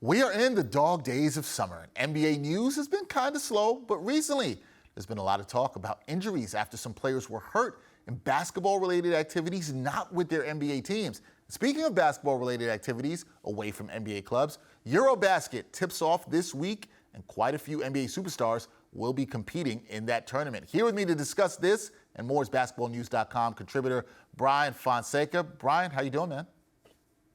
We are in the dog days of summer, and NBA news has been kind of slow, but recently there's been a lot of talk about injuries after some players were hurt in basketball-related activities not with their NBA teams. Speaking of basketball-related activities away from NBA clubs, EuroBasket tips off this week, and quite a few NBA superstars will be competing in that tournament. Here with me to discuss this and more is basketballnews.com contributor Bryan Fonseca. Bryan, how you doing, man?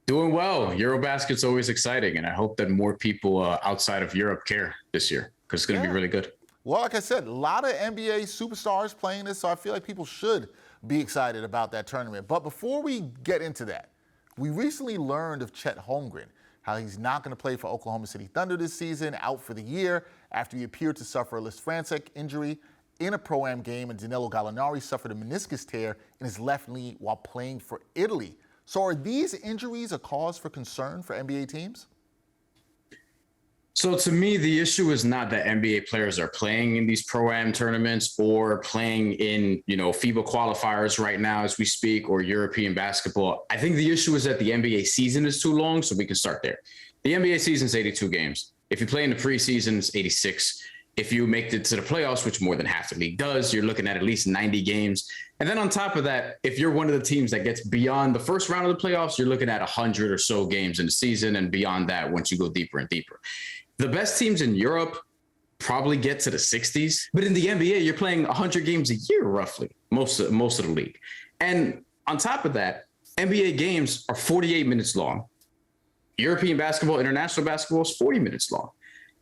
Doing well. EuroBasket's always exciting, and I hope that more people outside of Europe care this year because it's going to be really good. Well, like I said, a lot of NBA superstars playing this, so I feel like people should be excited about that tournament. But before we get into that, we recently learned of Chet Holmgren, how he's not going to play for Oklahoma City Thunder this season, out for the year after he appeared to suffer a Lisfranc injury in a Pro-Am game, and Danilo Gallinari suffered a meniscus tear in his left knee while playing for Italy. So are these injuries a cause for concern for NBA teams? So to me, the issue is not that NBA players are playing in these Pro-Am tournaments or playing in, FIBA qualifiers right now as we speak, or European basketball. I think the issue is that the NBA season is too long, so we can start there. The NBA season is 82 games. If you play in the preseason, it's 86. If you make it to the playoffs, which more than half the league does, you're looking at least 90 games. And then on top of that, if you're one of the teams that gets beyond the first round of the playoffs, you're looking at 100 or so games in the season, and beyond that once you go deeper and deeper. The best teams in Europe probably get to the 60s, but in the NBA, you're playing 100 games a year, roughly, most of the league. And on top of that, NBA games are 48 minutes long. European basketball, international basketball is 40 minutes long.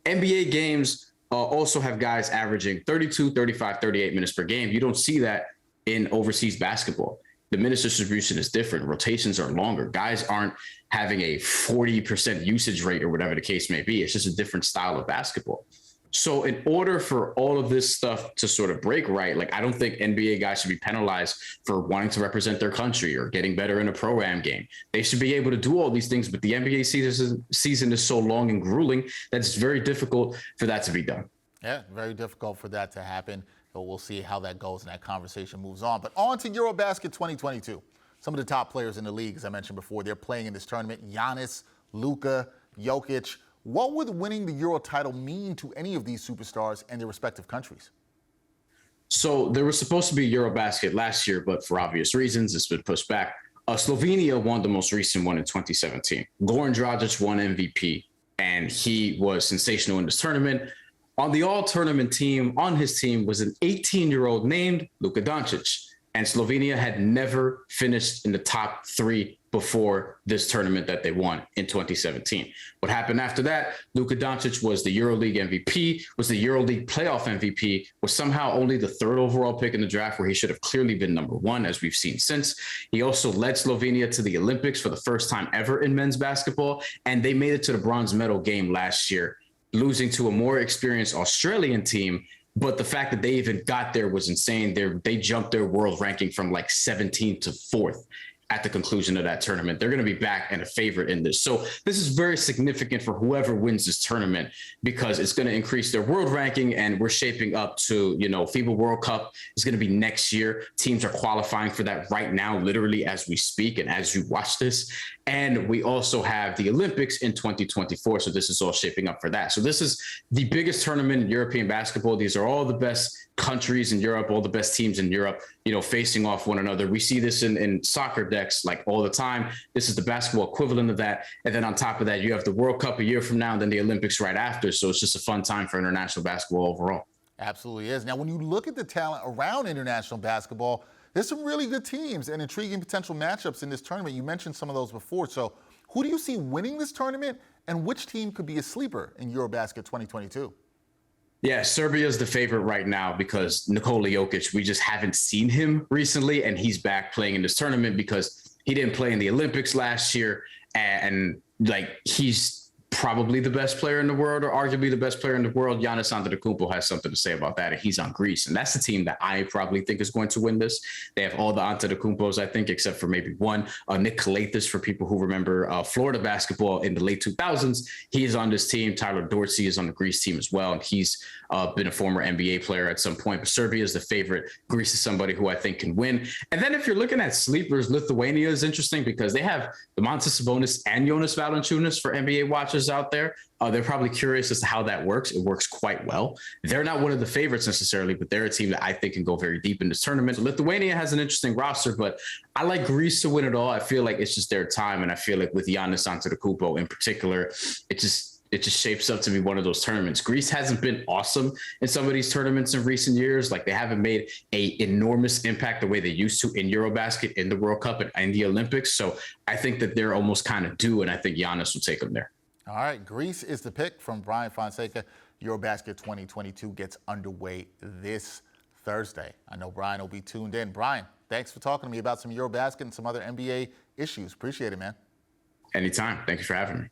NBA games also have guys averaging 32, 35, 38 minutes per game. You don't see that in overseas basketball. The minutes distribution is different. Rotations are longer. Guys aren't having a 40% usage rate or whatever the case may be. It's just a different style of basketball. So in order for all of this stuff to sort of break right, I don't think NBA guys should be penalized for wanting to represent their country or getting better in a Pro-Am game. They should be able to do all these things, but the NBA season is so long and grueling that it's very difficult for that to be done. Yeah, very difficult for that to happen. So we'll see how that goes and that conversation moves on. But on to EuroBasket 2022. Some of the top players in the league, as I mentioned before, they're playing in this tournament. Giannis, Luka, Jokic. What would winning the Euro title mean to any of these superstars and their respective countries? So there was supposed to be EuroBasket last year, but for obvious reasons, it's been pushed back. Slovenia won the most recent one in 2017. Goran Dragic won MVP, and he was sensational in this tournament. On the all-tournament team, on his team, was an 18-year-old named Luka Doncic, and Slovenia had never finished in the top three before this tournament that they won in 2017. What happened after that, Luka Doncic was the EuroLeague MVP, was the EuroLeague playoff MVP, was somehow only the third overall pick in the draft where he should have clearly been number one, as we've seen since. He also led Slovenia to the Olympics for the first time ever in men's basketball, and they made it to the bronze medal game last year, losing to a more experienced Australian team. But the fact that they even got there was insane. They jumped their world ranking from 17th to 4th at the conclusion of that tournament. They're going to be back and a favorite in this. So this is very significant for whoever wins this tournament because it's going to increase their world ranking, and we're shaping up to, FIBA World Cup is going to be next year. Teams are qualifying for that right now, literally as we speak and as you watch this. And we also have the Olympics in 2024. So this is all shaping up for that. So this is the biggest tournament in European basketball. These are all the best countries in Europe, all the best teams in Europe, facing off one another. We see this in soccer decks all the time. This is the basketball equivalent of that. And then on top of that, you have the World Cup a year from now and then the Olympics right after. So it's just a fun time for international basketball overall. Absolutely is. Now, when you look at the talent around international basketball, there's some really good teams and intriguing potential matchups in this tournament. You mentioned some of those before. So who do you see winning this tournament, and which team could be a sleeper in EuroBasket 2022? Yeah, Serbia is the favorite right now because Nikola Jokic, we just haven't seen him recently, and he's back playing in this tournament because he didn't play in the Olympics last year, and he's probably the best player in the world, or arguably the best player in the world. Giannis Antetokounmpo has something to say about that, and he's on Greece, and that's the team that I probably think is going to win this. They have all the Antetokounmpos, I think, except for maybe one. Nick Kalathis, for people who remember Florida basketball in the late 2000s, he is on this team. Tyler Dorsey is on the Greece team as well, and he's been a former NBA player at some point. But Serbia is the favorite. Greece is somebody who I think can win. And then if you're looking at sleepers, Lithuania is interesting because they have Domantas Sabonis and Jonas Valanciunas for NBA watchers. watchers out there, they're probably curious as to how that works. It works quite well. They're not one of the favorites necessarily, but they're a team that I think can go very deep in this tournament. Lithuania has an interesting roster, but I like Greece to win it all. I feel like it's just their time, and I feel like with Giannis Antetokounmpo in particular, it just shapes up to be one of those tournaments. Greece hasn't been awesome in some of these tournaments in recent years. Like, they haven't made a enormous impact the way they used to in EuroBasket, in the World Cup, and in the Olympics. So I think that they're almost kind of due, and I think Giannis will take them there. All right, Greece is the pick from Bryan Fonseca. EuroBasket 2022 gets underway this Thursday. I know Bryan will be tuned in. Bryan, thanks for talking to me about some EuroBasket and some other NBA issues. Appreciate it, man. Anytime. Thank you for having me.